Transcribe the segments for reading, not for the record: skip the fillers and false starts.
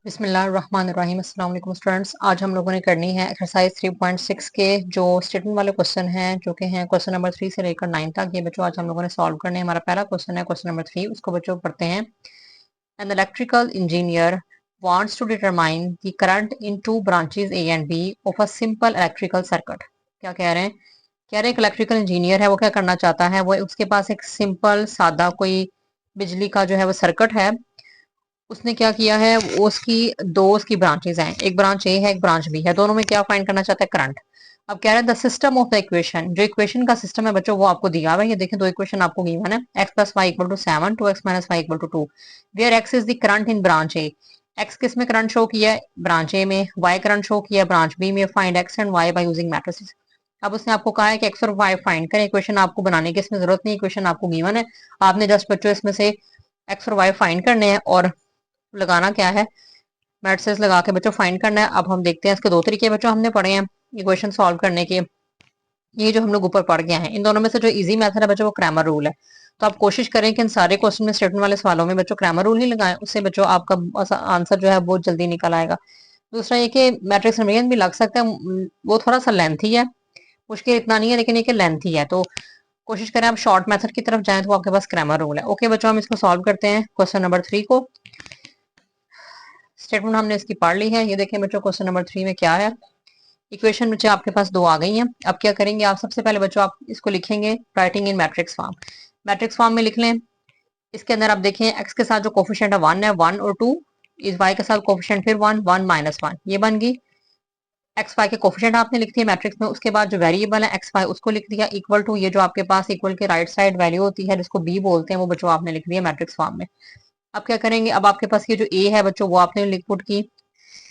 बिस्मिल्लाहिर्रहमानिर्रहीम। अस्सलाम वालेकुम स्टूडेंट्स। आज हम लोगों ने करनी है एक्सरसाइज 3.6 के जो स्टेटमेंट वाले क्वेश्चन हैं, जो कि हैं क्वेश्चन नंबर 3 से लेकर 9 तक। ये बच्चों आज हम लोगों ने सॉल्व करने हैं। हमारा पहला क्वेश्चन है क्वेश्चन नंबर 3, उसको बच्चों पढ़ते हैं। An electrical engineer wants to determine the current in two branches A and B of a simple electrical circuit। क्या कह रहे हैं? कह रहे हैं एक इलेक्ट्रिकल इंजीनियर है, वो क्या करना चाहता है, वो उसके पास एक सिंपल सादा कोई बिजली का जो है वो सर्किट है। उसने क्या किया है, वो उसकी ब्रांचेस हैं, एक ब्रांच ए है एक ब्रांच बी है, दोनों में क्या फाइंड करना चाहता है, करंट। अब कह रहे हैं the system of the equation, जो इक्वेशन का सिस्टम है बच्चों वो आपको दिया हुआ है। ये देखें, दो इक्वेशन आपको गिवन है, x plus y equal to 7, 2x minus y equal to 2, where x is the current in branch A. X किस में करंट शो किया है, ब्रांच ए में। वाई करंट शो किया है ब्रांच बी में। Find x and y by using matrices. अब उसने आपको कहा है कि एक्स और वाई फाइंड करें। इक्वेशन आपको बनाने की इसमें जरूरत नहीं, इक्वेशन आपको गिवन है। आपने जस्ट बच्चों इसमें से एक्स और वाई फाइंड करने हैं और लगाना क्या है, मैट्रिसेस लगा के बच्चों फाइंड करना है। अब हम देखते हैं, इसके दो तरीके बच्चों हमने पढ़े हैं इक्वेशन सॉल्व करने के। ये जो हम लोग ऊपर पढ़ गए हैं, इन दोनों में से जो इजी मेथड है बच्चों वो क्रैमर रूल है। तो आप कोशिश करें कि इन सारे क्वेश्चन में, स्टेटमेंट वाले सवालों में बच्चों क्रैमर रूल ही लगाएं, उससे बच्चों आपका आंसर जो है वो जल्दी निकल आएगा। दूसरा ये कि मैट्रिक्स नंबरिंग भी लग सकता है, वो थोड़ा सा लेंथी है, मुश्किल इतना नहीं है, लेकिन ये लेंथी है। तो कोशिश करें आप शॉर्ट मेथड की तरफ जाएं तो आपके पास क्रैमर रूल है। ओके बच्चों, हम इसको सॉल्व करते हैं क्वेश्चन नंबर 3 को। स्टेटमेंट हमने इसकी पढ़ ली है। ये देखें बच्चों, क्वेश्चन नंबर 3 में क्या है। इक्वेशन बच्चे आपके पास दो आ गई हैं। अब क्या करेंगे आप, सबसे पहले बच्चों आप इसको लिखेंगे writing in matrix form. Matrix form में लिख लें। इसके अंदर आप देखें, एक्स के साथ जो कोफिशिएंट है 1 है, 1 और 2। इस वाई के साथ कोफिशिएंट फिर 1, 1 माइनस 1, ये बन गई। एक्स वाई के कोफिशिएंट आपने लिख दिए मैट्रिक्स में। उसके बाद जो वेरिएबल है एक्स वाई उसको लिख दिया इक्वल टू, ये जो आपके पास इक्वल के राइट साइड वैल्यू होती है जिसको बी बोलते हैं, वो बच्चों आपने लिख दिया मैट्रिक्स फॉर्म में। अब क्या करेंगे, अब आपके पास ये जो ए है बच्चों वो आपने लिख पुट की।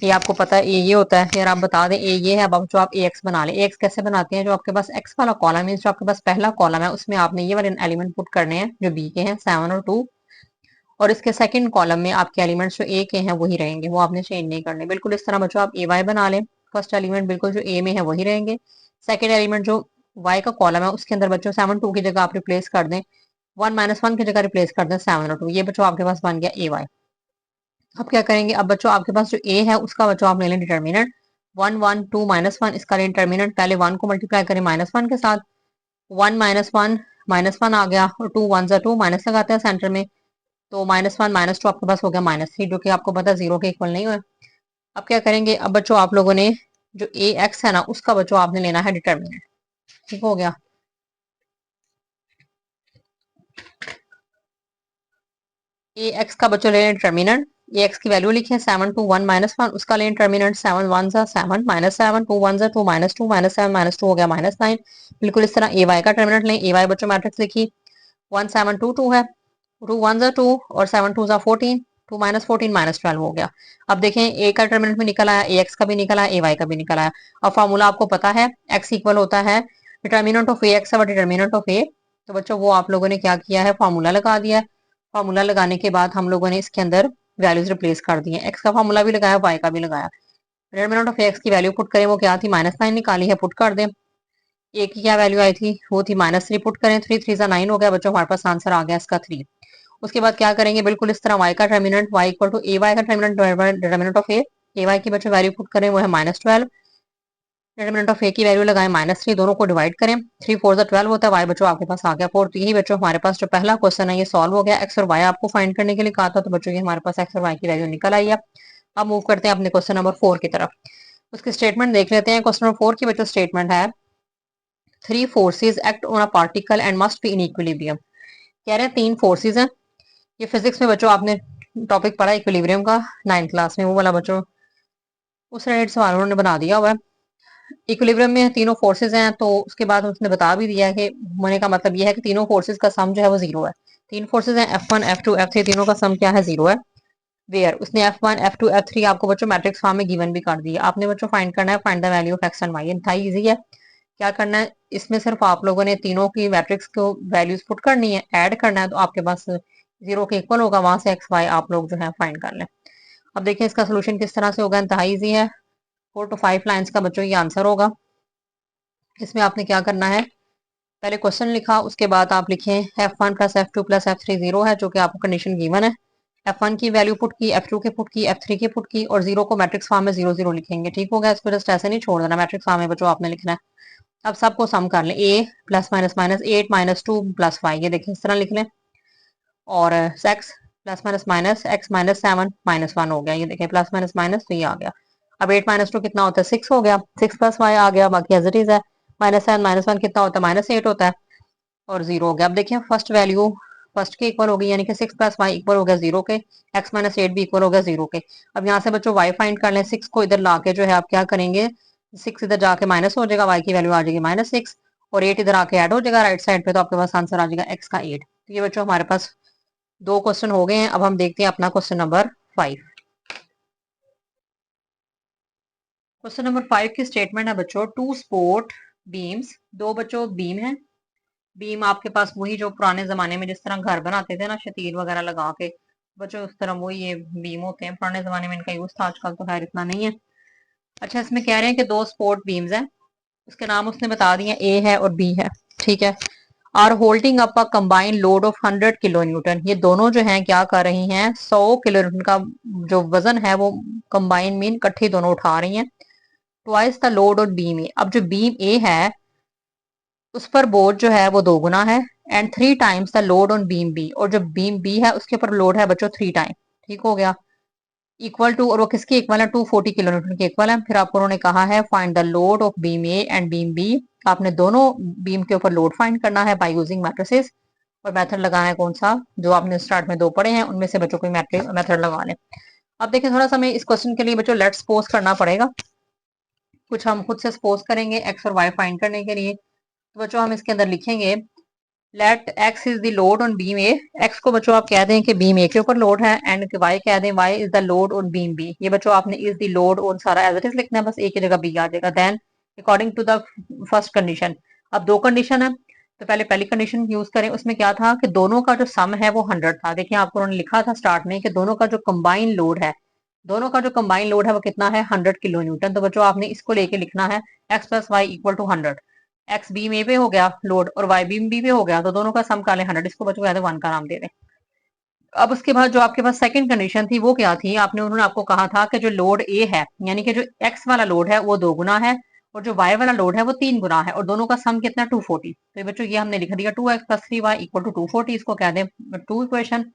ये आपको पता है ए ये होता है, यार आप बता दें ए ये है। अब जो आप ए एक्स बना लें, ए एक्स कैसे बनाते हैं, जो आपके पास एक्स वाला कॉलम है, जो आपके पास पहला कॉलम है उसमें आपने ये वाले एलिमेंट पुट करने हैं जो बी के हैं, 7 और 2। और इसके सेकंड कॉलम में आपके एलिमेंट्स जो ए के हैं वही रहेंगे, वो आपने चेंज नहीं करने। बिल्कुल इस तरह बच्चों आप ए वाई बना लें। फर्स्ट एलिमेंट बिल्कुल जो ए में है वही रहेंगे। सेकंड एलिमेंट जो वाई का कॉलम है उसके अंदर बच्चों 7 2 की जगह आप रिप्लेस कर दें, 1 माइनस 1 की जगह रिप्लेस कर दें 7 और 2। ये बच्चों आपके पास बन गया ए वाई। अब क्या करेंगे, अब बच्चों आपके पास जो ए है उसका बच्चों आप ले लें डिटर्मिनेंट। 1 1 2 माइनस 1, इसका डिटर्मिनेंट पहले 1 को मल्टीप्लाई करें माइनस 1 के साथ। 1 माइनस वन आ गया, और 2 1 2 माइनस लगाते हैं सेंटर में। तो -1 -2 आपके पास हो गया -3, जो कि आपको पता है जीरो के इक्वल नहीं हुआ। अब क्या करेंगे, अब बच्चों आप लोगों ने जो ए एक्स है ना उसका बच्चों आपने लेना है डिटर्मिनेंट। ठीक हो गया। ए एक्स का बच्चों ले लें डिटर्मिनेंट। ए एक्स की वैल्यू लिखी है 7 2 1 -1, उसका लें डिटर्मिनेंट। 7 1 7 -7, 2 1 2 -2 -7 -2 हो गया -9। बिल्कुल इस तरह ए वाई का डिटर्मिनेंट लें। ए वाई बच्चों मैट्रिक्स लिखी 1 7 2 2 है, 2 1 2 और 7 2 14, 2 -14 -12 हो गया। अब देखें ए का डिटर्मिनेंट भी निकल आया, ए एक्स का भी निकला है, ए वाई का भी निकल आया। अब फार्मूला आपको पता है, एक्स इक्वल होता है determinant of A x determinant of A. तो बच्चों वो आप लोगों ने क्या किया है, फार्मूला लगा दिया है। फार्मूला लगाने के बाद हम लोगों ने इसके अंदर वैल्यूज रिप्लेस कर दी है। एक्स का फार्मूला भी लगाया, वाई का भी लगाया। डिटर्मिनेंट ऑफ एक्स की वैल्यू पुट करें, वो क्या थी, -9 निकाली है, पुट कर दें। ए की क्या वैल्यू आई थी, वो थी -3, पुट करें। 3 3 9 हो गया बच्चों, हमारे पास आंसर आ गया इसका 3। उसके बाद क्या करेंगे, बिल्कुल इस तरह y का determinant, y equal to A y का determinant, determinant of A y की बच्चों वैल्यू पुट करें, वो है -12। डिटर्मिनेंट ऑफ ए की वैल्यू लगाएं -3, दोनों को डिवाइड करें। 3 4 12 होता है, y बच्चों आपके पास आ गया 4। तो यही बच्चों हमारे पास जो पहला क्वेश्चन है ये सॉल्व हो गया। एक्स और वाई आपको फाइंड करने के लिए कहा था, तो बच्चों ये हमारे पास एक्स और वाई की वैल्यू निकल आई है। अब मूव करते हैं अपने क्वेश्चन नंबर 4 की तरफ। उसकी स्टेटमेंट देख लेते हैं। क्वेश्चन नंबर 4 की बच्चों स्टेटमेंट है, 3 forces act on a particle and must be in equilibrium. कह रहे हैं 3 फोर्सेज हैं। ये फिजिक्स में बच्चों आपने टॉपिक पढ़ा इक्विलिब्रियम का 9th क्लास में, वो वाला बच्चों उस रिलेटेड सवाल उन्होंने बना दिया हुआ है। इक्विलिब्रियम में तीनों फोर्सेज हैं, तो उसके बाद उसने बता भी दिया है कि होने का मतलब यह है कि तीनों फोर्सेज का सम जो है वो जीरो है। 3 फोर्सेज हैं, F1 F2 F3, तीनों का सम क्या है, जीरो है। वेयर उसने F1 F2 F3 आपको बच्चों मैट्रिक्स फॉर्म में गिवन भी कर दिया। आपने बच्चों फाइंड करना है, find the value of x and y. इंतहाई इजी है। क्या करना है, इसमें सिर्फ आप लोगों ने तीनों की मैट्रिक्स को वैल्यूज पुट करनी है, ऐड करना है, तो आपके पास जीरो के इक्वल होगा, वहां से एक्स वाई आप लोग जो है फाइंड कर लें। अब देखिए इसका सोल्यूशन किस तरह से होगा, इंतहाई इजी है। 4 to 5 लाइन्स का बच्चों ये आंसर होगा। इसमें आपने क्या करना है, पहले क्वेश्चन लिखा, उसके बाद आप लिखें F1 plus F2 plus F3 zero है, जो कि आपको कंडीशन गिवन है। F1 की वैल्यू पुट की, F2 के पुट की, F3 के पुट की और 0 को मैट्रिक्स फॉर्म में 0 0 लिखेंगे। ठीक हो गया, इसको जस्ट ऐसे नहीं छोड़ देना, मैट्रिक्स फॉर्म में बच्चों आपने लिखना है। अब सबको सम कर लें, a plus minus minus 8 minus 2 plus 5, ये देखिए इस तरह लिख लें। और x plus minus minus x minus 7 minus 1 हो गया, ये देखिए प्लस माइनस माइनस तो ये आ गया। अब 8 माइनस 2 कितना होता है, 6 हो गया, 6 प्लस वाई आ गया, बाकी एज इट इज है। माइनस 7 माइनस 1 कितना होता है, माइनस 8 होता है और 0 हो गया। अब देखिए फर्स्ट वैल्यू फर्स्ट के इक्वल होगी, यानी कि 6 प्लस वाई इक्वल हो गया 0 के, x माइनस 8 भी इक्वल हो गया 0 के। अब यहाँ से बच्चों y फाइंड कर लें, 6 को इधर ला के जो है आप क्या करेंगे, 6 इधर जाके माइनस हो जाएगा, y की वैल्यू आ जाएगी -6 और 8 इधर आके ऐड हो जाएगा राइट साइड पे, तो आपके पास आंसर आ जाएगा x का 8। तो ये बच्चों हमारे पास 2 क्वेश्चन हो गए हैं। अब हम देखते हैं अपना क्वेश्चन नंबर 5। क्वेश्चन नंबर 5 की स्टेटमेंट है बच्चों, 2 सपोर्ट बीम्स, दो बच्चों बीम है। बीम आपके पास वही जो पुराने जमाने में जिस तरह घर बनाते थे ना शतीर वगैरह लगा के, बच्चों उस तरह वही ये बीम होते हैं, पुराने जमाने में इनका यूज था, आजकल तो खैर इतना नहीं है। अच्छा, इसमें कह रहे हैं कि 2 सपोर्ट बीम्स हैं, उसके नाम उसने बता दिए, ए है और बी है। ठीक है, are holding up a combined load of 100 kilo newton, ये दोनों जो हैं क्या कर रही हैं, 100 किलो न्यूटन का जो वजन है वो कंबाइन मीन इकट्ठे दोनों उठा रही हैं। Twice the load on beam ए, अब जो बीम ए है उस पर बोझ जो है वो 2 गुना है। And 3 times the load on beam B, और जो बीम बी है उसके ऊपर लोड है बच्चों 3 टाइम। ठीक हो गया, इक्वल टू, और वो किसके इक्वल है, 240 किलो न्यूटन के इक्वल है। फिर आपको उन्होंने कहा है find the load of beam A and beam B, आपने दोनों बीम के ऊपर लोड फाइंड करना है बाय यूजिंग मैट्रिसेस। और मेथड लगाना है कौन सा, जो आपने स्टार्ट में 2 पढ़े हैं उनमें से बच्चों कोई मेथड लगा लें। अब देखिए थोड़ा सा हमें इस क्वेश्चन के लिए बच्चों लेट सपोज करना पड़ेगा, कुछ हम खुद से सपोज करेंगे एक्स और वाई फाइंड करने के लिए। तो बच्चों हम इसके अंदर लिखेंगे let x is the load on beam A, x को बच्चों आप कह दें कि बीम ए के ऊपर लोड है, एंड वाई कह दें y is the load on beam B. ये बच्चों आपने इज द लोड ऑन सारा एज इट इज लिखना है, बस एक की जगह बी आ जाएगा। Then according to the first condition, अब 2 कंडीशन है तो पहले पहली कंडीशन यूज करें, उसमें क्या था कि दोनों का जो सम है वो 100 था। देखिए आपको उन्होंने लिखा था स्टार्ट में कि दोनों का जो कंबाइन लोड है, दोनों का जो कंबाइन लोड है वो कितना है, 100 किलो न्यूटन। तो बच्चों आपने इसको लेके लिखना है x plus y equal to 100, x beam A पे हो गया लोड और वाई बीम बी पे हो गया, तो दोनों का सम कर लें 100, इसको बच्चों कहते हैं 1 का नाम दे दें। अब उसके बाद जो आपके पास सेकंड कंडीशन थी वो क्या थी, आपने उन्होंने आपको कहा था कि जो लोड ए है, यानी कि जो एक्स वाला लोड है वो 2 गुना है और जो वाई वाला लोड है वो 3 गुना है, और दोनों का सम कितना 240। तो बच्चों ये हमने लिख दिया 2x plus 3y equal to 240, इसको कह दें 2 इक्वेशन।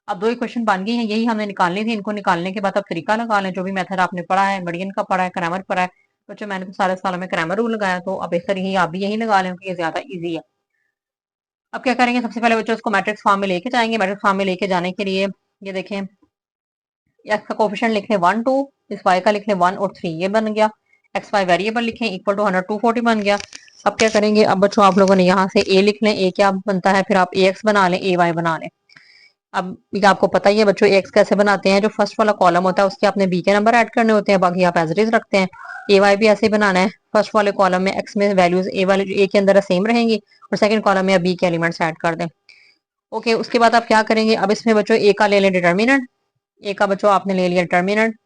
अब 2 इक्वेशन बन गई हैं, यही हमने निकालनी थी। इनको निकालने के बाद अब तरीका लगा लें, जो भी मेथड आपने पढ़ा है, मडियन का पढ़ा है, क्रैमर पढ़ा है। बच्चों मैंने तो सारे सालों में क्रैमर रूल लगाया, तो अब बेहतर यही आप भी यही लगा लें क्योंकि ये ज्यादा ईजी है। अब क्या करेंगे, सबसे पहले बच्चों इसको मैट्रिक्स फॉर्म में लेके जाएंगे। मैट्रिक्स फॉर्म में लेके जाने के लिए ये देखें, एक्स का कोफिशिएंट लिख लें 1 2, इस वाई का लिख लें 1 और 3, ये बन गया। एक्स वाई वेरिएबल लिखें इक्वल टू 100 240 बन गया। अब क्या करेंगे, अब बच्चों आप लोगों ने यहाँ से ए लिख लें, ए क्या बनता है, फिर आप ए एक्स बना लें, ए वाई बना लें। अब ये आपको पता ही है बच्चों ए एक्स कैसे बनाते हैं, जो फर्स्ट वाला कॉलम होता है उसके आपने बी के नंबर ऐड करने होते हैं, बाकी आप एज इट इज रखते हैं। ए वाई भी ऐसे ही बनाना है, फर्स्ट वाले कॉलम में एक्स में वैल्यूज ए वाले ए के अंदर सेम रहेंगी और सेकंड कॉलम में आप बी के एलिमेंट्स ऐड कर दें। ओके, उसके बाद आप क्या करेंगे, अब इसमें बच्चों ए का ले लें डिटर्मिनेंट, ए का बच्चों आपने ले लिया डिटर्मिनेंट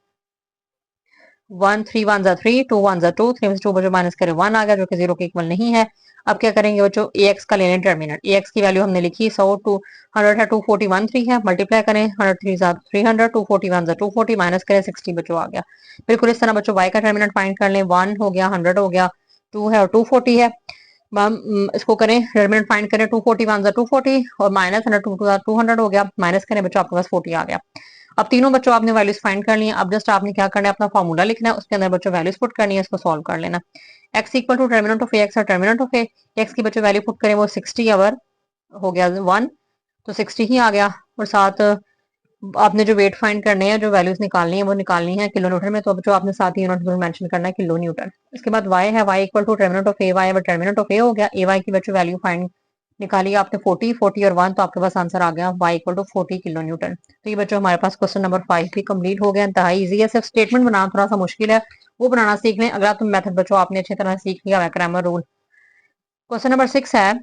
1 3 1 जा 3 2 1 जा 2, 3 में से 2 बच्चों माइनस करें 1 आ गया जो कि 0 के इक्वल नहीं है। अब क्या करेंगे बच्चों, ए एक्स का ले लें डिटर्मिनेंट, ए एक्स की वैल्यू हमने लिखी 100 टू 100 है 241 3 है, मल्टीप्लाई करें 100 3 जा 300 241 जा 240 माइनस करें 60 बच्चों आ गया। बिल्कुल इस तरह बच्चों वाई का डिटर्मिनेंट फाइंड कर लें, 1 हो गया 100 हो गया 2 है और 240 है। इसको करें डिटर्मिनेंट फाइंड करें 241 जा 240 और माइनस 100 200 हो गया, माइनस करें बच्चों आपके पास 40 आ गया। अब तीनों बच्चों आपने वैल्यूज फाइंड कर ली हैं। अब जस्ट आपने क्या करना है, अपना फॉर्मूला लिखना है, उसके अंदर बच्चों वैल्यूज पुट करनी है, इसको सॉल्व कर लेना। X equal to determinant of A x और टर्मिनेंट ऑफ ए, एक्स की बच्चों वैल्यू पुट करें वो 60 आवर हो गया 1, तो 60 ही आ गया। और साथ आपने जो वेट फाइंड करने हैं, जो वैल्यूज निकालनी है वो निकालनी है किलो न्यूटन में, तो जो आपने साथ ही यूनिट मेंशन करना है किलो न्यूटन। इसके बाद वाई है, y equal to determinant of A y, determinant of A हो गया, ए वाई की बच्चों वैल्यू फाइंड निकाली आपने 40 40 और 1, तो आपके पास आंसर आ गया y equal to 40 kilo newton. तो ये बच्चों हमारे पास क्वेश्चन नंबर 5 भी कंप्लीट हो गया, इंतहाई इजी है, सिर्फ स्टेटमेंट बनाना थोड़ा सा मुश्किल है, वो बनाना सीख लें। अगला तुम मेथड बच्चों आपने अच्छी तरह सीख लिया है, क्रैमर रूल। क्वेश्चन नंबर 6 है,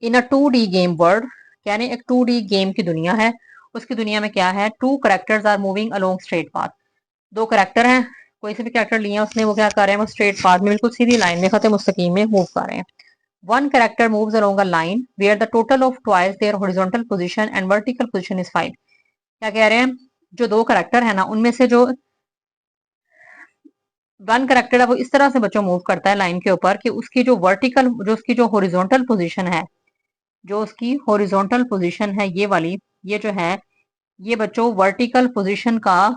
इन अ 2D गेम वर्ल्ड, यानी एक 2D गेम की दुनिया है, उसकी दुनिया में क्या है, 2 characters are moving along straight path, 2 character हैं, कोई से भी कैरेक्टर लिए उसने, वो क्या कर रहे हैं, वो स्ट्रेट पाथ में बिल्कुल सीधी लाइन में खत मुस्तकीम में मूव कर रहे हैं। One character moves along a line where the total of twice their horizontal position and vertical position is 5. क्या कह रहे हैं, जो दो करेक्टर है ना उनमें से जो वन करेक्टर है वो इस तरह से बच्चों मूव करता है लाइन के ऊपर कि उसकी जो वर्टिकल, जो उसकी जो हॉरिजॉन्टल पोजीशन है, जो उसकी हॉरिजॉन्टल पोजीशन है ये वाली, ये जो है ये बच्चों वर्टिकल पोजीशन का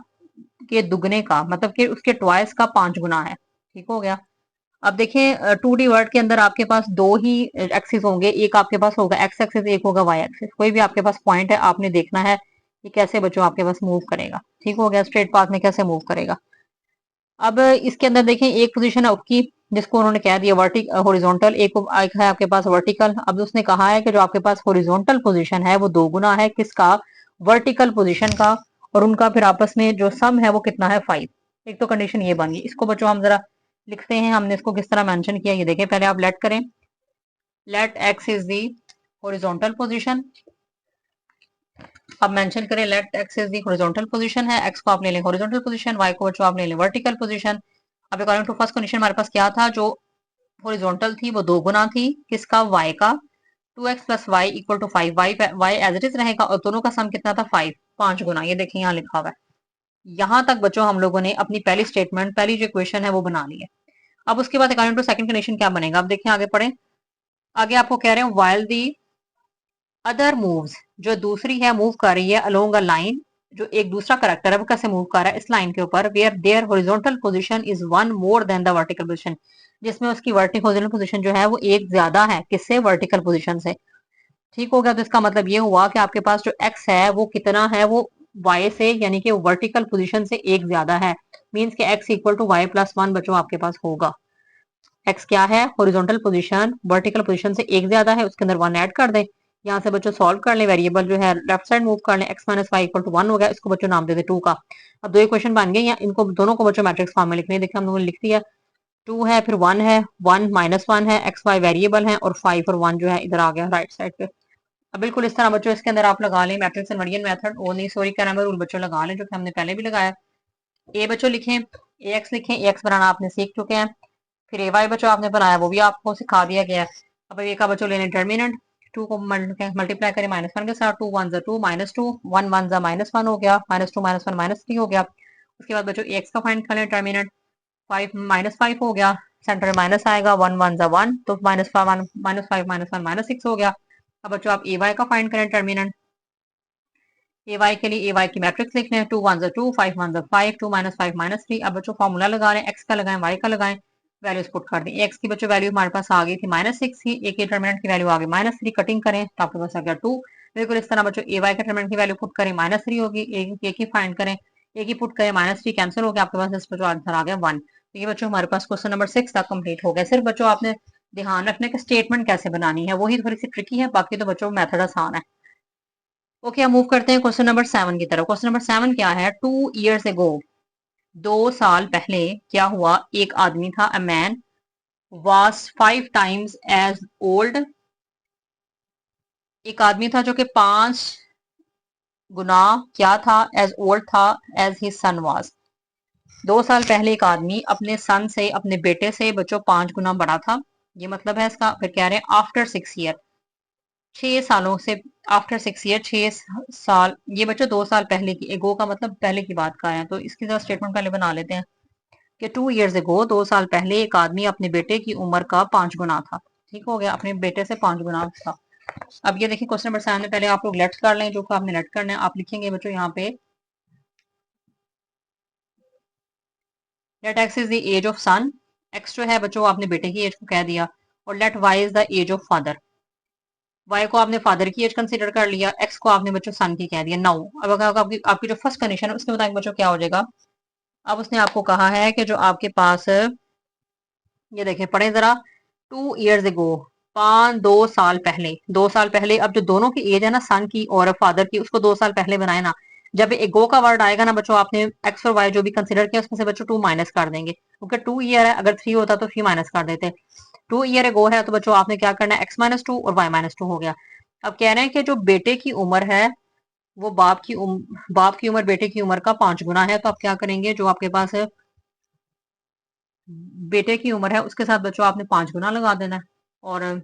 के दुगने का मतलब कि उसके ट्वाइस का 5 गुना है। ठीक हो गया। अब देखें 2D वर्ड के अंदर आपके पास दो ही एक्सिस होंगे, एक आपके पास होगा एक्स एक्सिस, एक होगा वाई एक्सिस। कोई भी आपके पास पॉइंट है, आपने देखना है कि कैसे बच्चों आपके पास मूव करेगा। ठीक हो गया, स्ट्रेट पाथ में कैसे मूव करेगा। अब इसके अंदर देखें एक पोजीशन है उसकी जिसको उन्होंने कह दिया वर्टिक हॉरिजॉन्टल, एक है आपके पास वर्टिकल। अब उसने कहा है कि जो आपके पास हॉरिजॉन्टल पोजीशन है वो दो गुना है किसका, वर्टिकल पोजीशन का, और उनका फिर आपस में जो सम है वो कितना है 5। एक तो कंडीशन ये बन गई। इसको बच्चों हम जरा लिखते हैं, हमने इसको किस तरह मेंशन किया ये देखें। पहले आप लेट करें, let x is the horizontal position. अब मेंशन करें let x is the horizontal position है, एक्स को आप ले लें हॉरिजॉन्टल पोजीशन, वाई को बच्चों आप ले लें वर्टिकल पोजीशन। अब अकॉर्डिंग टू फर्स्ट कंडीशन हमारे पास क्या था, जो हॉरिजॉन्टल थी वो दो गुना थी किसका, y का। 2x plus y equal to 5, y as it is रहेगा और दोनों का सम कितना था 5, 5 गुना। ये देखिए यहाँ लिखा हुआ है। यहाँ तक बच्चों हम लोगों ने अपनी पहली स्टेटमेंट, पहली जो इक्वेशन है वो बना ली है। अब उसके बाद अकॉर्डिंग टू सेकंड कंडीशन क्या बनेगा, अब देखिए आगे पढ़े। आगे आपको कह रहे हैं वाइल दी अदर मूव्स, जो दूसरी है मूव कर रही है अलोंग अ लाइन, जो एक दूसरा करेक्टर है वो कैसे मूव कर रहा है इस लाइन के ऊपर, where their horizontal position is one more than the vertical position, जिसमें उसकी वर्टिकल हॉरिजॉन्टल पोजीशन जो है वो एक ज्यादा है किससे, वर्टिकल पोजीशन से। ठीक हो गया। तो इसका मतलब ये हुआ कि आपके पास जो x है वो कितना है, वो y से यानी कि वर्टिकल पोजीशन से एक ज्यादा है। मींस कि x equal to y plus one बच्चों आपके पास होगा। x क्या है, हॉरिजॉन्टल पोजीशन वर्टिकल पोजीशन से एक ज्यादा है, उसके अंदर वन ऐड कर दें। यहाँ से बच्चों सॉल्व कर लें, वेरिएबल जो है लेफ्ट साइड मूव कर लें, x minus y equal to one हो गया, इसको बच्चों नाम दे दे 2 का। अब दो इक्वेशन बन गई, इनको दोनों को बच्चों मैट्रिक्स फॉर्म में लिखनी है। देखिए हम लोगों ने लिख दिया, 2 है फिर 1 है, 1 माइनस 1 है, एक्स वाई वेरिएबल है, और 5 और 1 जो है इधर आ गया राइट साइड पे। अब बिल्कुल इस तरह बच्चों इसके अंदर आप लगा लें मैट्रिक्स इनवर्जन मेथड, ओ नहीं सॉरी क्या नाम है, रूल बच्चों लगा लें जो कि हमने पहले भी लगाया। ए बच्चों लिखें, ए एक्स लिखें, ए एक्स बनाना आपने सीख चुके हैं। फिर ए वाई बच्चों आपने बनाया वो भी आपको सिखा दिया गया है। अब ए का बच्चों लेने डिटर्मिनेंट, 2 को मल्टीप्लाई करें माइनस वन के साथ, 2 1 2 माइनस 2, 1 1 माइनस वन हो गया, minus 2 minus one minus three हो गया। उसके बाद बच्चों ए एक्स का फाइंड कर लें डिटर्मिनेंट, 5 माइनस 5 हो गया, सेंटर में माइनस आएगा, 1 1 1 तो माइनस 5 माइनस वन माइनस 6 हो गया। अब बच्चों आप ए वाई का फाइंड करें डिटर्मिनेंट। ए वाई के लिए ए वाई की मैट्रिक्स लिख लें, 2 1 2 5 1 5, 2 माइनस 5 माइनस 3। अब बच्चों फॉर्मूला लगा रहे हैं, एक्स का लगाएं वाई का लगाएं, वैल्यूज पुट कर दें। एक्स की बच्चों वैल्यू हमारे पास आ गई थी माइनस 6 ही, एक डिटरमिनेंट की वैल्यू आ गई माइनस 3, कटिंग करें तो आपके पास आ गया 2। बिल्कुल इस तरह बच्चों ए वाई का डिटरमिनेंट की वैल्यू पुट करें माइनस 3 होगी, ए की फाइंड करें, ए की पुट करें माइनस 3 कैंसिल हो गया, आपके पास इस बच्चों आंसर आ गया 1। तो ये बच्चों हमारे पास क्वेश्चन नंबर 6 तक कंप्लीट हो गया। सिर्फ बच्चों आपने ध्यान रखने की स्टेटमेंट कैसे बनानी है वही थोड़ी सी ट्रिकी है, बाकी तो बच्चों मेथड आसान है। ओके, हम मूव करते हैं क्वेश्चन नंबर 7 की तरफ। क्वेश्चन नंबर 7 क्या है, 2 years ago, 2 साल पहले क्या हुआ, एक आदमी था, a man was 5 times as old, एक आदमी था जो कि 5 गुना क्या था, एज ओल्ड था, एज हिज सन वाज। 2 साल पहले एक आदमी अपने सन से, अपने बेटे से बच्चों 5 गुना बड़ा था। ये मतलब है इसका। फिर कह रहे हैं आफ्टर 6 ईयर, 6 सालों से, आफ्टर 6 ईयर 6 साल, ये बच्चों 2 साल पहले की, एगो का मतलब पहले की बात का है, तो इसकी जरा स्टेटमेंट पहले बना लेते हैं कि 2 years ago, 2 साल पहले एक आदमी अपने बेटे की उम्र का 5 गुना था। ठीक हो गया, अपने बेटे से 5 गुना था। अब ये देखिए क्वेश्चन नंबर 7 में पहले आप लोग लेट्स कर लें, जो आपने लेट करना है आप लिखेंगे बच्चों यहाँ पे, let x is the age of son, x जो है बच्चों आपने बेटे की एज को कह दिया, और let y is the age of father, y को आपने फादर की एज कंसीडर कर लिया, एक्स को आपने बच्चों सन की कह दिया। नाउ अब अगर आपकी जो फर्स्ट कंडीशन है उसके मुताबिक बच्चों क्या हो जाएगा। अब उसने आपको कहा है कि जो आपके पास, ये देखें पढ़े जरा, 2 years ago, 2 साल पहले, 2 साल पहले। अब जो दोनों की एज है ना सन की और फादर की, उसको 2 साल पहले बनाए ना। जब एगो का वर्ड आएगा ना बच्चों, आपने एक्स और वाई जो भी कंसिडर किया उसमें से बच्चों 2 माइनस कर देंगे, क्योंकि 2 ईयर है, अगर 3 होता तो 3 माइनस कर देते। 2 ईयर एगो है तो बच्चों आपने क्या करना है, x-2 और y-2 हो गया। अब कह रहे हैं कि जो बेटे की उम्र है वो बाप की उम्र बेटे की उम्र का 5 गुना है, तो आप क्या करेंगे, जो आपके पास बेटे की उम्र है उसके साथ बच्चों आपने 5 गुना लगा देना है, और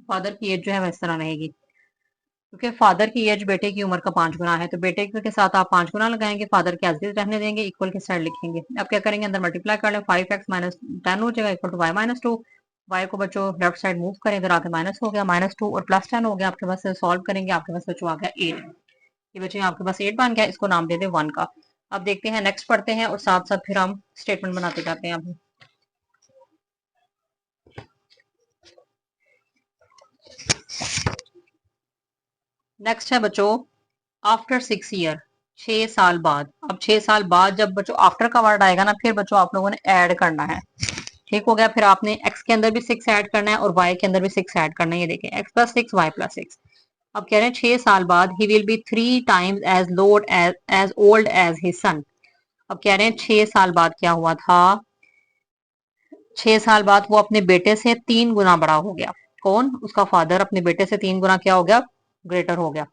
फादर की एज जो है वह इस तरह रहेगी। क्योंकि फादर की एज बेटे की उम्र का 5 गुना है, तो बेटे के साथ आप 5 गुना लगाएंगे, फादर के एज रहने देंगे, इक्वल के साइड लिखेंगे। अब क्या करेंगे, अंदर मल्टीप्लाई कर लें, 5x माइनस 10 हो जाएगा equal to y minus 2। y को बच्चों लेफ्ट साइड मूव करें, इधर आके माइनस हो गया, माइनस 2 और प्लस 10 हो गया आपके पास। सॉल्व करेंगे, आपके पास बच्चों आ गया 8। ये बच्चों आपके पास 8 बन गया, इसको नाम दे दे 1 का। अब देखते हैं, नेक्स्ट पढ़ते हैं और साथ साथ फिर हम स्टेटमेंट बनाते जाते हैं। अभी नेक्स्ट है बच्चों, आफ्टर 6 ईयर, 6 साल बाद। अब 6 साल बाद जब बच्चों आफ्टर का वर्ड आएगा ना, फिर बच्चों आप लोगों ने ऐड करना है। ठीक हो गया, फिर आपने x के अंदर भी 6 ऐड करना है और y के अंदर भी 6 ऐड करना है। ये देखें, x प्लस 6 y प्लस 6। अब कह रहे हैं 6 साल बाद ही will be 3 times as load as old as his son. अब कह रहे हैं 6 साल बाद क्या हुआ था, 6 साल बाद वो अपने बेटे से 3 गुना बड़ा हो गया। कौन? उसका फादर अपने बेटे से 3 गुना क्या हो गया, ग्रेटर हो गया।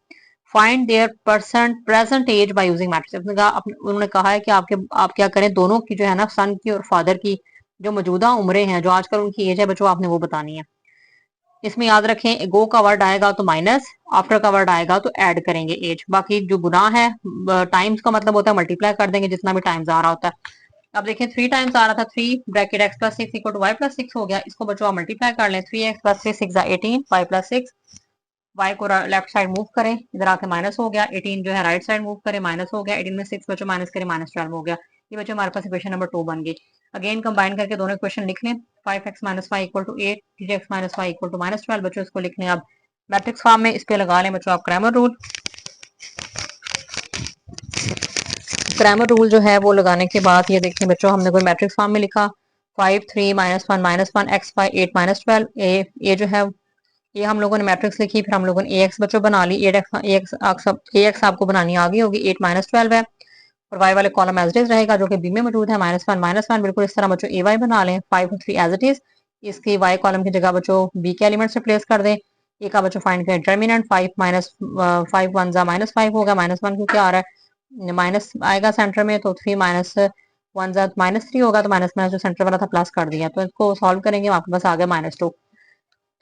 Find their person present age by using matrix. उन्होंने कहा है कि आप क्या करें, दोनों की जो है ना, सन की और फादर की जो मौजूदा उम्रें हैं, जो आजकल उनकी एज है बच्चों, आपने वो बतानी है। इसमें याद रखें, गो का वर्ड आएगा तो माइनस, आफ्टर का वर्ड आएगा तो ऐड करेंगे एज। बाकी जो गुना है, टाइम्स का मतलब होता है मल्टीप्लाई कर देंगे जितना भी टाइम्स आ रहा होता है। अब देखें 3 टाइम्स आ रहा था, 3 bracket x plus 6 equal to y plus 6 हो गया। इसको बच्चों आप मल्टीप्लाई कर लें, 3x plus 3 6 18, y plus 6। y को लेफ्ट साइड मूव करें, इधर आके माइनस हो गया, 18 जो है राइट साइड मूव करें, माइनस हो गया, 18 में 6 बच्चों माइनस करें, माइनस 12 हो गया। ये बच्चों हमारे पास इक्वेशन नंबर 2 बन गई। अगेन कंबाइन करके दोनों इक्वेशन लिख लें, 5x minus 5 equal to 8, 3x minus 5 equal to minus 12। बच्चों इसको लिख लें अब मैट्रिक्स फॉर्म में, इस पे लगा लें बच्चों आप क्रैमर रूल। क्रैमर रूल जो है वो लगाने के बाद ये देखें बच्चों, हमने कोई मैट्रिक्स फॉर्म में लिखा, 5 3 माइनस 1 x 5 8 माइनस 12। ये जो है ये हम लोगों ने मैट्रिक्स लिखी, फिर हम लोगों ने ax बच्चों बना ली, ax आपको बनानी आ गई होगी, 8 माइनस 12 है। और y वाले कॉलम एज इट इज रहेगा जो कि b में मौजूद है, माइनस वन। बिल्कुल इस तरह बच्चों ay बना लें, 5 और 3 एज इट इज। इसकी y कॉलम की जगह बच्चों b के एलिमेंट से प्लेस कर दें। ए का बच्चों फाइंड करें डिटर्मिनेंट, 5 माइनस 5 1 जा माइनस 5 होगा, माइनस 1 क्योंकि आ रहा है, माइनस आएगा सेंटर में, तो 3 माइनस 1 जा माइनस 3 होगा, तो माइनस माइनस जो सेंटर वाला था प्लस कर दिया, तो इसको सॉल्व करेंगे, आपके पास आ गया -2।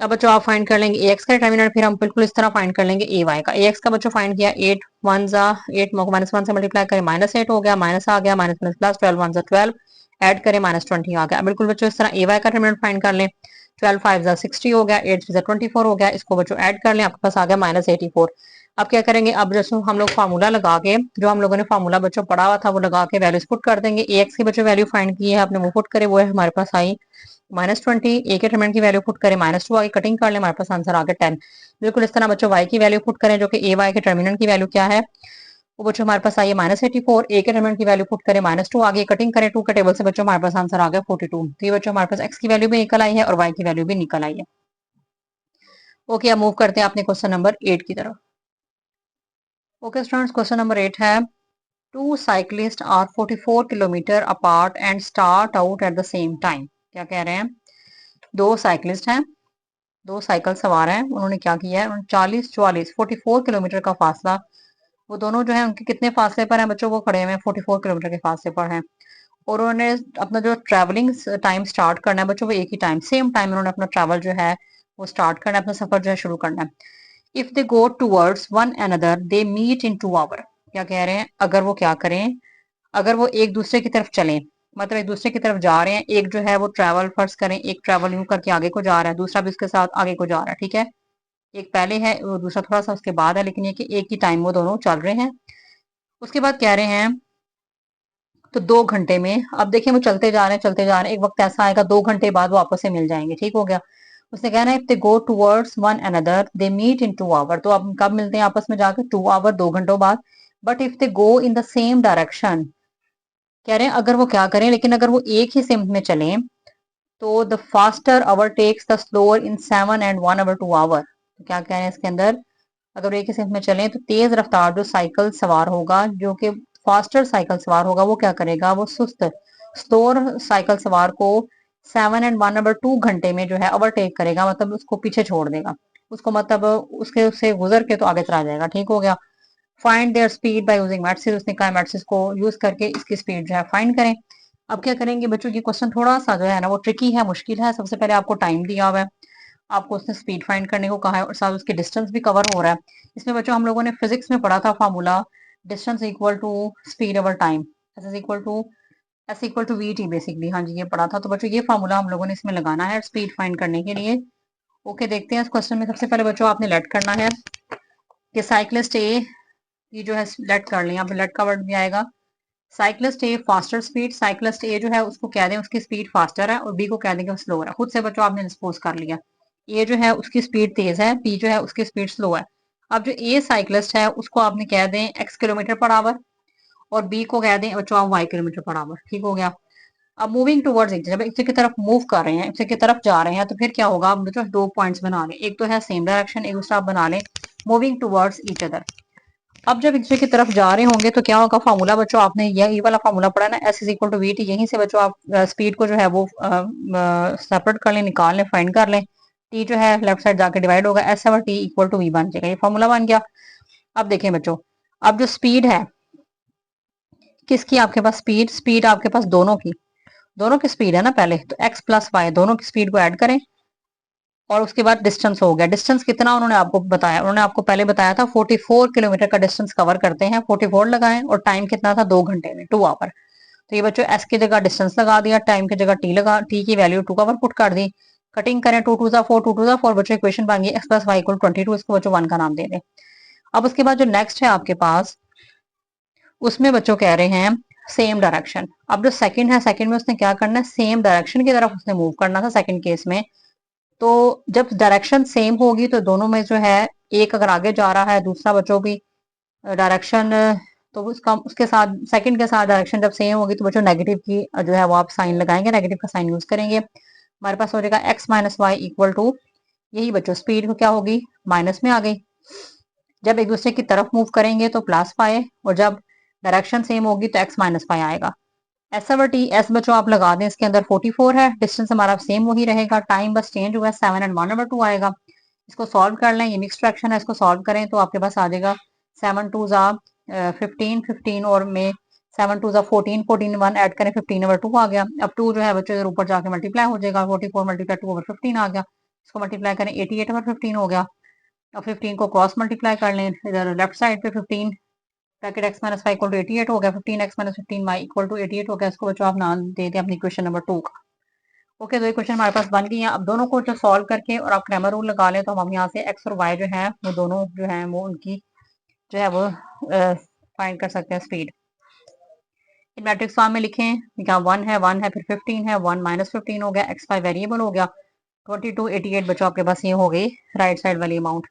अब बच्चों आप फाइंड कर लेंगे एक्स का डिटर्मिनेंट, फिर हम बिल्कुल इस तरह फाइंड कर लेंगे ए वाई का। एक्स का बच्चों फाइंड किया, 8 1 जा 8 माइनस 1 से मल्टीप्लाई करें, -8 हो गया, माइनस आ गया, माइनस माइनस प्लस, 12 1 जा 12 ऐड करें, -20 आ गया। बिल्कुल बच्चों इस तरह ए वाई का डिटर्मिनेंट फाइंड कर लें, 12 5 जा 60 हो गया, 8 3 जा 24 हो गया। इसको बच्चों ऐड कर लें, आपके पास आ गया -84। अब क्या करेंगे, अब जैसे हम लोग फार्मूला लगा के, जो हम लोगों ने फार्मूला बच्चों पढ़ा हुआ था वो लगा के वैल्यूज पुट कर देंगे। ए एक्स की बच्चों वैल्यू फाइंड की है आपने, वो पुट करे, वो है हमारे पास आई -20। ए के डिटरमिनेंट की वैल्यू पुट करें, -2 आगे कटिंग कर ले, हमारे पास आंसर आ गया 10। बिल्कुल इस तरह बच्चों वाई की वैल्यू पुट करें, जो कि ए वाई के डिटरमिनेंट की वैल्यू क्या है, वो बच्चों हमारे पास आई है -84। ए के डिटरमिनेंट की वैल्यू पुट करें, -2 आगे कटिंग करें 2 के टेबल से, बच्चों हमारे पास आंसर आ गया 42। तो ये बच्चों हमारे पास एक्स की वैल्यू भी निकल आई है और वाई की वैल्यू भी निकल आई है। ओके, अब मूव करते हैं अपने क्वेश्चन नंबर 8 की तरफ। ओके स्टूडेंट्स, क्वेश्चन नंबर 8 है, two cyclist are 44 kilometre apart and start out at the same time. क्या कह रहे हैं, दो साइक्लिस्ट हैं, दो साइकिल सवार हैं, उन्होंने क्या किया है, 44 किलोमीटर का फासला, वो दोनों जो है उनके कितने फासले पर हैं बच्चों, वो खड़े हुए हैं 44 किलोमीटर के फासले पर हैं। और उन्होंने अपना जो ट्रैवलिंग टाइम स्टार्ट करना है बच्चों, वो एक ही टाइम सेम टाइम उन्होंने अपना ट्रैवल जो है वो स्टार्ट करना है, अपना सफर जो है शुरू करना है। If they go towards one another they meet in 2 hour. क्या कह रहे हैं, अगर वो क्या करें, अगर वो एक दूसरे की तरफ चलें, मतलब एक दूसरे की तरफ जा रहे हैं, एक जो है वो ट्रैवल फर्स्ट करें, एक ट्रैवल यूं करके आगे को जा रहा है, दूसरा भी उसके साथ आगे को जा रहा है, ठीक है, एक पहले है वो दूसरा थोड़ा सा उसके बाद है, लेकिन ये कि एक ही टाइम वो दोनों चल रहे हैं। उसके बाद कह रहे हैं, तो 2 घंटे में, अब देखिए वो चलते जा रहे हैं चलते जा रहे हैं, एक वक्त ऐसा आएगा 2 घंटे बाद वो आपस में मिल जाएंगे, ठीक हो गया। उसने कहना है, if they go towards one another they meet in 2 hour, तो अब कब मिलते हैं आपस में जाकर, 2 आवर 2 घंटों बाद। But if they go in the same direction, कह रहे हैं अगर वो क्या करें, लेकिन अगर वो एक ही सिमत में चलें, तो the faster hour takes the slower in 7 and 1 hour 2 hour। तो क्या कह रहे हैं इसके अंदर, अगर एक ही सिमत में चलें तो तेज रफ्तार जो साइकिल सवार होगा, जो कि फास्टर साइकिल सवार होगा, वो क्या करेगा, वो सुस्त स्लोअर साइकिल सवार को 7 and 1 hour 2 घंटे में जो है ओवरटेक करेगा, मतलब उसको पीछे छोड़ देगा, उसको मतलब उसके उससे गुजर के तो आगे चला जाएगा, ठीक हो गया। Find there speed bye using matrix, उसने कहा मैट्रिक्स को यूज करके इसकी स्पीड जो है फाइंड करें। अब क्या करेंगे बच्चों, ये क्वेश्चन थोड़ा सा जो है ना वो ट्रिकी है, मुश्किल है। सबसे पहले आपको टाइम दिया हुआ है, आपको उसने स्पीड फाइंड करने को कहा है और साथ उसकी डिस्टेंस भी कवर हो रहा है। इसमें बच्चों हम लोगों ने फिजिक्स में पढ़ा था formula, distance equal to speed over time, s equal to v t basically. हाँ जी, ये पढ़ा था। तो बच्चों ये फार्मूला हम लोगों ने इसमें लगाना है स्पीड फाइंड करने के लिए। ओके, देखते हैं इस क्वेश्चन में। सबसे पहले बच्चों आपने लेट करना है कि साइक्लिस्ट ए की जो है लेट कर लें, यहाँ पे लेट का वर्ड भी आएगा। साइक्लिस्ट ए फास्टर स्पीड, साइक्लिस्ट ए जो है उसको कह दें उसकी स्पीड फास्टर है और बी को कह दें कि वो स्लो है। खुद से बच्चों आपने डिस्पोज कर लिया। ए जो है उसकी स्पीड तेज है, बी जो है उसकी स्पीड स्लो है। अब जो ए साइक्लिस्ट है उसको आपने कह दें एक्स किलोमीटर पर आवर और बी को कह दें बच्चों आप वाई किलोमीटर पर आवर। ठीक हो गया। अब मूविंग टूवर्ड्स ईच, जब एक की तरफ मूव कर रहे हैं, एक की तरफ जा रहे हैं, तो फिर क्या होगा? आप बच्चों दो पॉइंट्स बना लें। एक तो है सेम डायरेक्शन, एक दूसरा आप बना लें मूविंग टूवर्ड्स ईच अदर। अब जब एक दूसरे की तरफ जा रहे होंगे तो क्या होगा? फार्मूला बच्चों आपने ये वाला फार्मूला पढ़ा ना, s is equal to v t. यहीं से बच्चों आप स्पीड को जो है वो सेपरेट कर लें, निकाल लें, फाइंड कर लें। टी जो है लेफ्ट साइड जाके डिवाइड होगा, s over t equal to v बन जाएगा। ये फार्मूला बन गया। अब देखें बच्चों, अब जो स्पीड है किसकी आपके पास? स्पीड आपके पास दोनों की स्पीड है ना पहले, तो एक्स प्लस वाई दोनों की स्पीड को ऐड करें और उसके बाद डिस्टेंस हो गया। डिस्टेंस कितना उन्होंने आपको बताया? उन्होंने आपको पहले बताया था 44 किलोमीटर का डिस्टेंस कवर करते हैं, 44 लगाएं और टाइम कितना था? 2 घंटे में, 2 आवर। तो ये बच्चों एस की जगह डिस्टेंस लगा दिया, टाइम की जगह टी लगा, टी की वैल्यू 2 का पुट कर दी। कटिंग करें, 2 2 4 बच्चों इक्वेशन बन गई एक्स प्लस वाई इक्वल 22। इसको बच्चों 1 का नाम दे दें। अब उसके बाद जो नेक्स्ट है आपके पास, उसमें बच्चों कह रहे हैं सेम डायरेक्शन। अब जो सेकंड है, सेकंड में उसने क्या करना है? सेम डायरेक्शन की तरफ उसने मूव करना था सेकंड केस में। तो जब डायरेक्शन सेम होगी तो दोनों में जो है एक अगर आगे जा रहा है दूसरा बच्चों भी डायरेक्शन, तो उसका उसके साथ सेकंड के साथ डायरेक्शन जब सेम होगी तो बच्चों नेगेटिव की जो है वो आप साइन लगाएंगे, नेगेटिव का साइन यूज करेंगे। हमारे पास हो जाएगा x minus y equal to, यही बच्चों स्पीड को क्या होगी? माइनस में आ गई। जब एक दूसरे की तरफ मूव करेंगे तो प्लस पाए और जब डायरेक्शन सेम होगी तो एक्स माइनस पाए आएगा। एस ओवर टी, एस बच्चों आप लगा दें, इसके अंदर 44 है, डिस्टेंस हमारा सेम वही रहेगा, टाइम बस चेंज हुआ है, 7 एंड 1/2 आएगा। इसको सॉल्व कर लें, ये मिक्स फ्रैक्शन है, इसको सॉल्व करें तो आपके पास आ जाएगा 7 2 जा 15, 15 और में 7 2 जा 14, 14 1 ऐड करें 15/2 आ गया। अब 2 जो है बच्चों इधर ऊपर जाके मल्टीप्लाई हो जाएगा, 44 मल्टीप्लाई 2/15 आ गया। इसको मल्टीप्लाई करें 88/15 हो गया। अब 15 को क्रॉस मल्टीप्लाई कर लें इधर लेफ्ट साइड पे, 15 bracket x minus y equal to 88 हो गया, 15 x minus 15 y equal to 88 हो गया। इसको बच्चों आप नाम दे दें अपनी क्वेश्चन नंबर 2 का। ओके, तो ये क्वेश्चन हमारे पास बन गई है। अब दोनों को जो सॉल्व करके और आप ग्रामर रूल लगा लें तो हम यहाँ से एक्स और वाई जो है वो दोनों जो है वो उनकी जो है वो फाइंड कर सकते हैं स्पीड। इन मैट्रिक्स फॉर्म में लिखें, यहाँ 1 है फिर 15 है, 1 माइनस 15 हो गया, एक्स वाई वेरिएबल हो गया, 22 88 बच्चों आपके पास ये हो गई राइट साइड वाली अमाउंट।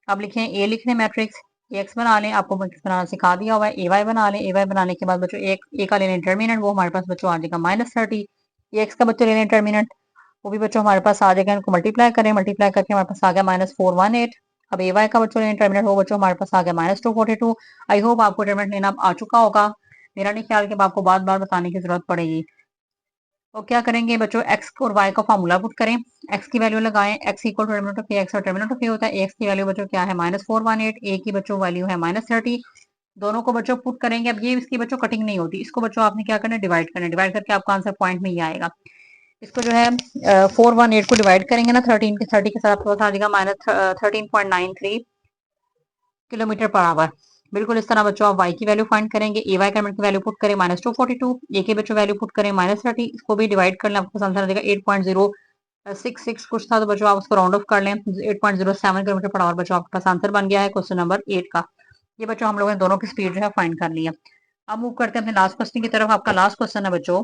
अब लिखें ए, लिख लें मैट्रिक्स, ए एक्स बना लें, आपको मैट्रिक्स बनाना सिखा दिया हुआ है। ए वाई बना लें, ए वाई बनाने के बाद बच्चों एक ए का लेने डिटर्मिनेंट, वो हमारे पास बच्चों आ जाएगा -30। ए एक्स का बच्चों लेने डिटर्मिनेंट, वो भी बच्चों हमारे पास आ जाएगा। इनको मल्टीप्लाई करें, मल्टीप्लाई करके हमारे पास आ गया -418। अब ए वाई का बच्चों लेने डिटर्मिनेंट, वो बच्चों हमारे पास आ गया -242। आई होप आपको डिटर्मिनेंट लेना आ चुका होगा। मेरा नहीं ख्याल कि आपको बार बार बताने की जरूरत पड़ेगी। तो क्या करेंगे बच्चों, एक्स और वाई का फार्मूला पुट करें, एक्स की वैल्यू लगाएं, x equal to determinant of A x और टर्मिनेट ऑफ ए होता है। एक्स की वैल्यू बच्चों क्या है? -418, ए की बच्चों वैल्यू है -30। दोनों को बच्चों पुट करेंगे। अब ये इसकी बच्चों कटिंग नहीं होती, इसको बच्चों आपने क्या करना है? डिवाइड करना है। डिवाइड करके आपका आंसर पॉइंट में ही आएगा। इसको जो है 418 को डिवाइड करेंगे ना 13 के 30 के साथ, तो आ जाएगा -13.93 किलोमीटर पर आवर। बिल्कुल इस तरह बच्चों आप y की वैल्यू फाइंड करेंगे। ए वाई करंट की वैल्यू पुट करें -242, ए की बच्चों वैल्यू पुट करें -30, इसको भी डिवाइड कर लें, आपको आंसर आ जाएगा 8.066 कुछ था, तो बच्चों आप उसको राउंड ऑफ कर लें 8.07 किलोमीटर पर आवर। बच्चों आपके पास आंसर बन गया है क्वेश्चन नंबर 8 का। ये बच्चों हम लोगों ने दोनों की स्पीड जो है फाइंड कर लिया। अब मूव करते हैं अपने लास्ट क्वेश्चन की तरफ। आपका लास्ट क्वेश्चन है बच्चों,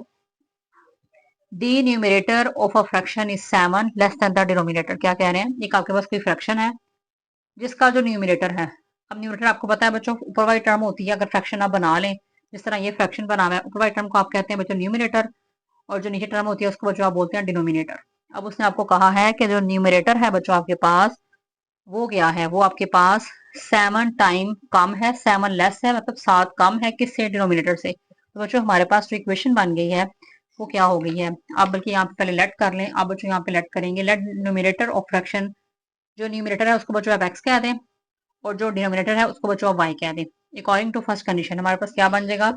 the numerator of a fraction is 7 less than the denominator. क्या कह रहे हैं? एक आपके पास कोई फ्रैक्शन है जिसका जो न्यूमरेटर है, अब न्यूमरेटर आपको पता है बच्चों ऊपर वाली टर्म होती है, अगर फ्रैक्शन आप बना लें, जिस तरह ये फ्रैक्शन बना हुआ है, ऊपर वाली टर्म को आप कहते हैं बच्चों न्यूमरेटर और जो नीचे टर्म होती है उसको बच्चों आप बोलते हैं डिनोमिनेटर। अब उसने आपको कहा है कि जो न्यूमरेटर है बच्चों आपके पास वो क्या है? वो आपके पास 7 टाइम कम है, 7 लेस है, मतलब 7 कम है किससे? डिनोमिनेटर से। तो बच्चों हमारे पास जो इक्वेशन बन गई है वो क्या हो गई है? आप बल्कि यहाँ पे पहले लेट कर लें। आप बच्चों यहाँ पे लेट करेंगे, लेट न्यूमरेटर ऑफ फ्रैक्शन, जो न्यूमरेटर है उसको बच्चों आप एक्स कह दें और जो डिनोमिनेटर है उसको बच्चों आप वाई कह दें। अकॉर्डिंग टू फर्स्ट कंडीशन हमारे पास क्या बन जाएगा?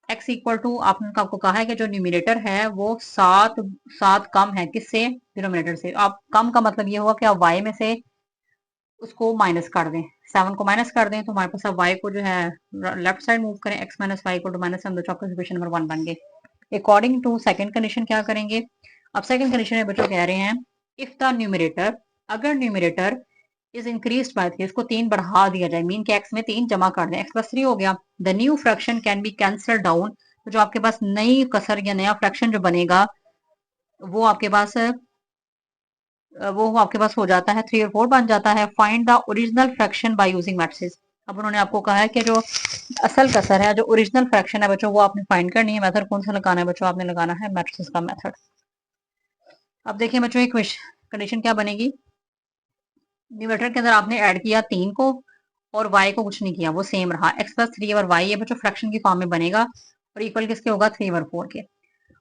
x इक्वल टू आपने आपको कहा है कि जो न्यूमिनेटर है वो 7 कम है किससे, डिनोमिनेटर से। आप कम का मतलब ये हुआ कि आप y में से उसको माइनस कर दें, 7 को माइनस कर दें, तो हमारे पास अब y को जो है लेफ्ट साइड मूव करें, x माइनस वाई को टू माइनस 7, तो आपका इक्वेशन नंबर 1 बन गए। अकॉर्डिंग टू सेकंड कंडीशन क्या करेंगे, अब सेकंड कंडीशन में बच्चों कह रहे हैं इफ द न्यूमिनेटर, अगर न्यूमिनेटर इज इंक्रीज बाय 3, इसको 3 बढ़ा दिया जाए, मीन के x में 3 जमा कर दें, x प्लस 3 हो गया। The new fraction can be cancel down, तो जो आपके पास नई कसर या नया फ्रैक्शन जो बनेगा वो आपके पास हो जाता है 3 और 4 बन जाता है। Find the original fraction by using matrices. अब उन्होंने आपको कहा है कि जो असल कसर है, जो ओरिजिनल फ्रैक्शन है बच्चों, वो आपने फाइंड करनी है। मेथड कौन सा लगाना है बच्चों, आपने लगाना है मैट्रिसेस का मेथड। अब देखिए बच्चों एक कंडीशन क्या बनेगी, न्यूमरेटर के अंदर आपने ऐड किया 3 को और y को कुछ नहीं किया, वो सेम रहा, x प्लस 3 और y, ये बच्चों फ्रैक्शन की फॉर्म में बनेगा और इक्वल किसके होगा, 3 और 4 के।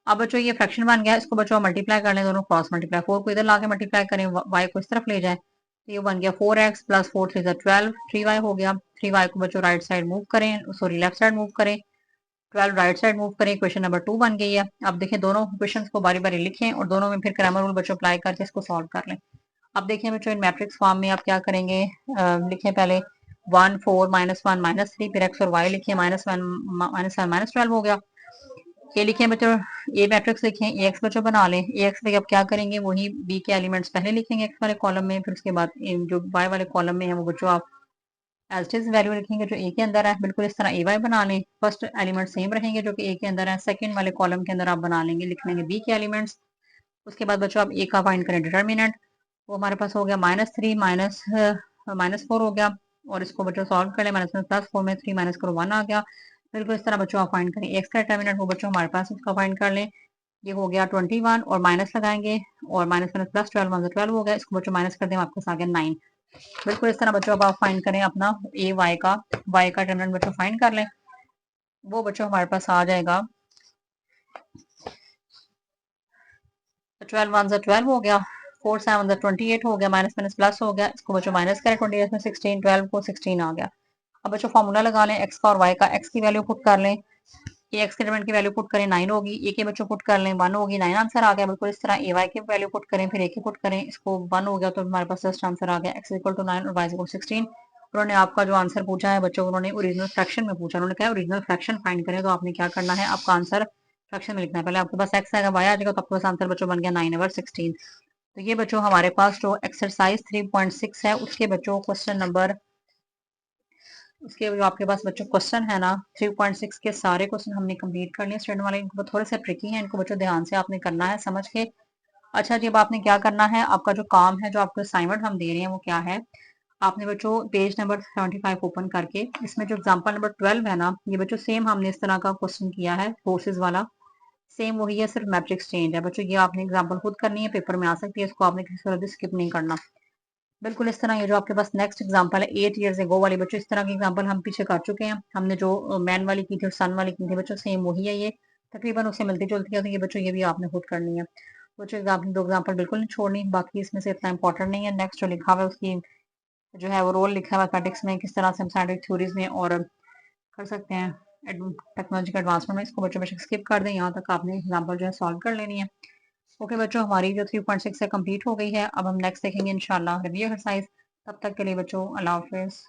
अब बच्चों ये फ्रैक्शन बन गया, इसको बच्चों मल्टीप्लाई कर लें, दोनों क्रॉस मल्टीप्लाई, 4 को इधर लाके मल्टीप्लाई करें, y को इस तरफ ले जाए, तो ये बन गया 4x प्लस 4 3 12, 3y हो गया। 3y को बच्चों राइट साइड मूव करें, सॉरी लेफ्ट साइड मूव करें, 12 राइट साइड मूव करें, इक्वेशन नंबर 2 बन गई है। अब देखिए दोनों इक्वेशन को बारी बारी लिखें और दोनों में फिर क्रैमर रूल बच्चों अप्लाई करके इसको सॉल्व कर लें। अब देखिए बच्चों इन मैट्रिक्स फॉर्म में आप क्या करेंगे, लिखें पहले 1 4 -1 -3, फिर x और y लिखिए, -1 -7 -12 हो गया। ये लिखें बच्चों, ए मैट्रिक्स लिखें, ए एक्स बच्चों बना लें, ए एक्स पे अब क्या करेंगे, वही बी के एलिमेंट्स पहले लिखेंगे एक्स वाले कॉलम में, फिर उसके बाद जो वाई वाले कॉलम में है वो बच्चों आप एज इट इज वैल्यू लिखेंगे जो ए के अंदर है, बिल्कुल इस तरह ए वाई बना लें। फर्स्ट एलिमेंट सेम रहेंगे जो कि ए के अंदर है, सेकंड वाले कॉलम के अंदर आप बना लेंगे, लिख लेंगे बी के एलिमेंट्स। उसके बाद बच्चों आप ए का फाइंड करें डिटर्मिनेंट, वो हमारे पास हो गया -3 -4 हो गया, और इसको बच्चों सॉल्व कर ले, -4 में 3 माइनस करो 1 आ गया। बिल्कुल इस तरह बच्चों आप फाइंड करें एक्स का डिटर्मिनेंट, वो बच्चों हमारे पास उसका फाइंड कर लें, ये हो गया 21 और माइनस लगाएंगे, और माइनस माइनस प्लस 12 1 12 हो गया, इसको बच्चों माइनस कर दें, आपके पास आ गया 9। बिल्कुल इस तरह बच्चों अब आप फाइंड करें अपना ए वाई का डिटर्मिनेंट बच्चों फाइंड कर लें, वो बच्चों हमारे पास आ जाएगा 12 1 12 हो गया, 4 7 28 हो गया, माइनस माइनस प्लस हो गया, इसको बच्चों माइनस करें 28 में 16, 12 को 16 आ गया। अब बच्चों फॉर्मूला लगा लें एक्स का और वाई का, एक्स की वैल्यू पुट कर लें, ये एक्स के डिटरमिनेंट की वैल्यू पुट करें 9 होगी, ए के बच्चों पुट कर लें 1 होगी, 9 आंसर आ गया। बिल्कुल इस तरह ए वाई की वैल्यू पुट करें, फिर ए की पुट करें, इसको 1 हो गया, तो हमारे पास जस्ट आंसर आ गया एक्स इक्वल टू 9 और वाई इक्वल 16। उन्होंने आपका जो आंसर पूछा है बच्चों, उन्होंने ओरिजिनल फ्रैक्शन में पूछा, उन्होंने कहा ओरिजिनल फ्रैक्शन फाइंड करें, तो आपने क्या करना है, आपका आंसर फ्रैक्शन में लिखना है, पहले आपके पास एक्स आएगा वाई आ जाएगा, तो आपके पास आंसर बच्चों बन गया 9 ओवर 16। तो ये बच्चों हमारे पास जो एक्सरसाइज 3.6 है उसके बच्चों क्वेश्चन नंबर, उसके जो आपके पास बच्चों क्वेश्चन है ना 3.6 के सारे क्वेश्चन हमने कंप्लीट कर लिए स्टूडेंट वाले, इनको थोड़े से ट्रिकी हैं, इनको बच्चों ध्यान से आपने करना है समझ के। अच्छा जी, अब आपने क्या करना है, आपका जो काम है, जो आपको असाइनमेंट हम दे रहे हैं वो क्या है, आपने बच्चों पेज नंबर 75 ओपन करके इसमें जो एग्जांपल नंबर 12 है ना, ये बच्चों सेम हमने इस तरह का क्वेश्चन किया है फोर्सेज वाला, सेम वही है, सिर्फ मैट्रिक्स चेंज है बच्चों। ये आपने एग्जांपल खुद करनी है, पेपर में आ सकती है, इसको आपने किसी तरह भी स्किप नहीं करना। बिल्कुल इस तरह ये जो आपके पास नेक्स्ट एग्जांपल है 8 ईयर्स एगो वाली, बच्चों इस तरह की एग्जांपल हम पीछे कर चुके हैं, हमने जो मैन वाली की थी और सन वाली की थी बच्चों, सेम वही है, ये तकरीबन उससे मिलती जुलती है, तो ये बच्चों ये भी आपने खुद करनी है बच्चों। आपने 2 एग्जांपल बिल्कुल नहीं छोड़नी, बाकी इसमें से इतना इंपॉर्टेंट नहीं है। नेक्स्ट जो लिखा हुआ है उसकी जो है वो रोल लिखा है मैथमेटिक्स में, किस तरह से हम साइंटिफिक थ्योरीज में और कर सकते हैं टेक्नोलॉजी का एडवांसमेंट में, इसको बच्चों बेशक स्किप कर दें, यहाँ तक आपने एग्जाम्पल जो है सॉल्व कर लेनी है। ओके बच्चों, हमारी जो 3.6 है कंप्लीट हो गई है, अब हम नेक्स्ट देखेंगे इंशाल्लाह रिव्यू एक्सरसाइज। तब तक के लिए बच्चों अल्लाह हाफिज।